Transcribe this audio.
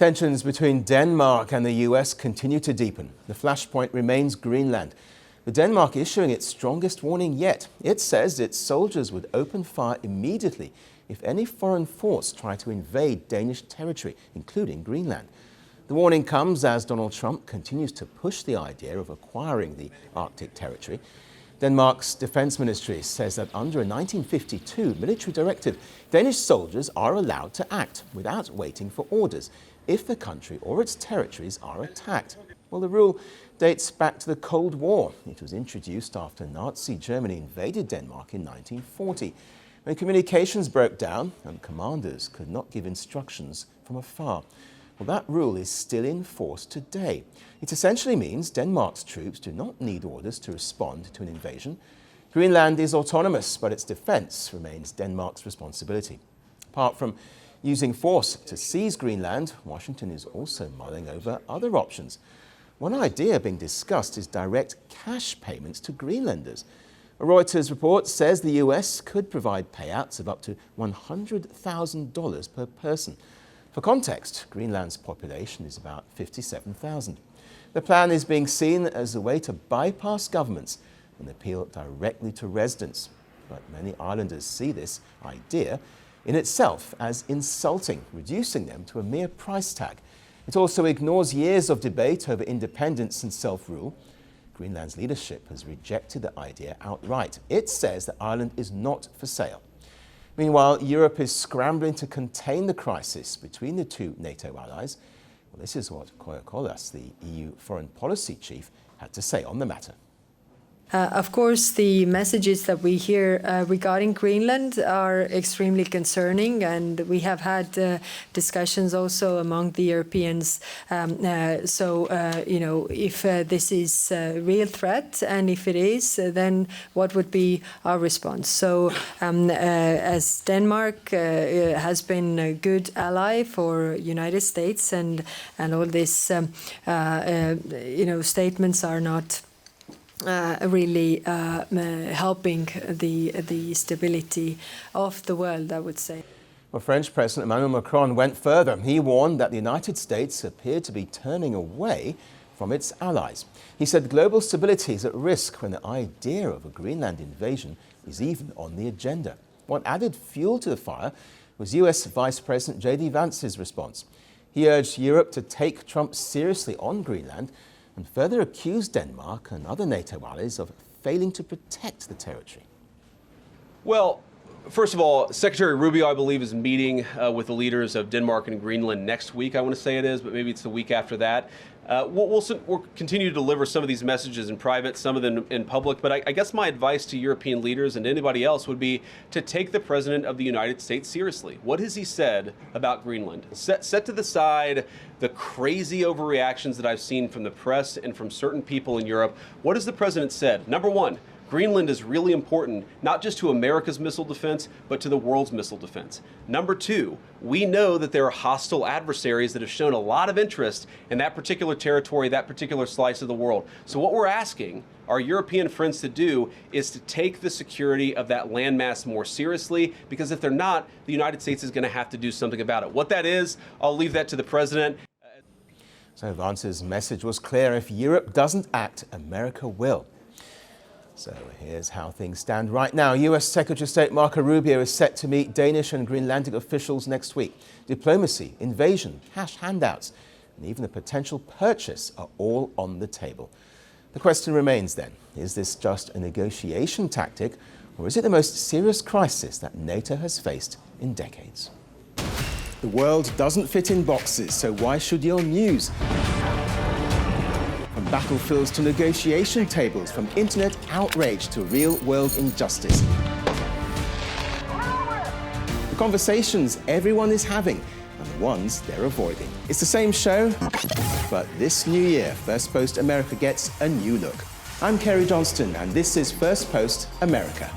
Tensions between Denmark and the US continue to deepen. The flashpoint remains Greenland, with Denmark issuing its strongest warning yet. It says its soldiers would open fire immediately if any foreign force tried to invade Danish territory, including Greenland. The warning comes as Donald Trump continues to push the idea of acquiring the Arctic territory. Denmark's defense ministry says that under a 1952 military directive, Danish soldiers are allowed to act without waiting for orders if the country or its territories are attacked. Well, the rule dates back to the Cold War. It was introduced after Nazi Germany invaded Denmark in 1940, when communications broke down and commanders could not give instructions from afar. Well, that rule is still in force today. It essentially means Denmark's troops do not need orders to respond to an invasion. Greenland is autonomous, but its defense remains Denmark's responsibility. Apart from using force to seize Greenland, Washington is also mulling over other options. One idea being discussed is direct cash payments to Greenlanders. A Reuters report says the US could provide payouts of up to $100,000 per person. For context, Greenland's population is about 57,000. The plan is being seen as a way to bypass governments and appeal directly to residents. But many islanders see this idea in itself as insulting, reducing them to a mere price tag. It also ignores years of debate over independence and self-rule. Greenland's leadership has rejected the idea outright. It says that Ireland is not for sale. Meanwhile, Europe is scrambling to contain the crisis between the two NATO allies. Well, this is what Koyakolas, the EU foreign policy chief, had to say on the matter. Of course, the messages that we hear regarding Greenland are extremely concerning, and we have had discussions also among the Europeans. If this is a real threat, and if it is, then what would be our response? So, as Denmark has been a good ally for United States, and all these statements are not really helping the stability of the world, I would say. Well, French President Emmanuel Macron went further. He warned that the United States appeared to be turning away from its allies. He said global stability is at risk when the idea of a Greenland invasion is even on the agenda. What added fuel to the fire was US Vice President JD Vance's response. He urged Europe to take Trump seriously on Greenland and further accused Denmark and other NATO allies of failing to protect the territory. Well, first of all, Secretary Rubio, I believe, is meeting with the leaders of Denmark and Greenland next week. I want to say it is, but maybe it's the week after that. We'll continue to deliver some of these messages in private, some of them in public. But I guess my advice to European leaders and anybody else would be to take the President of the United States seriously. What has he said about Greenland? Set to the side the crazy overreactions that I've seen from the press and from certain people in Europe. What has the President said? Number one, Greenland is really important, not just to America's missile defense, but to the world's missile defense. Number two, we know that there are hostile adversaries that have shown a lot of interest in that particular territory, that particular slice of the world. So what we're asking our European friends to do is to take the security of that landmass more seriously, because if they're not, the United States is going to have to do something about it. What that is, I'll leave that to the President. So Vance's message was clear: if Europe doesn't act, America will. So here's how things stand right now. US Secretary of State Marco Rubio is set to meet Danish and Greenlandic officials next week. Diplomacy, invasion, cash handouts, and even the potential purchase are all on the table. The question remains then, is this just a negotiation tactic, or is it the most serious crisis that NATO has faced in decades? The world doesn't fit in boxes, so why should your news? From battlefields to negotiation tables, from internet outrage to real-world injustice. The conversations everyone is having and the ones they're avoiding. It's the same show, but this new year, Firstpost America gets a new look. I'm Cary Johnston, and this is Firstpost America.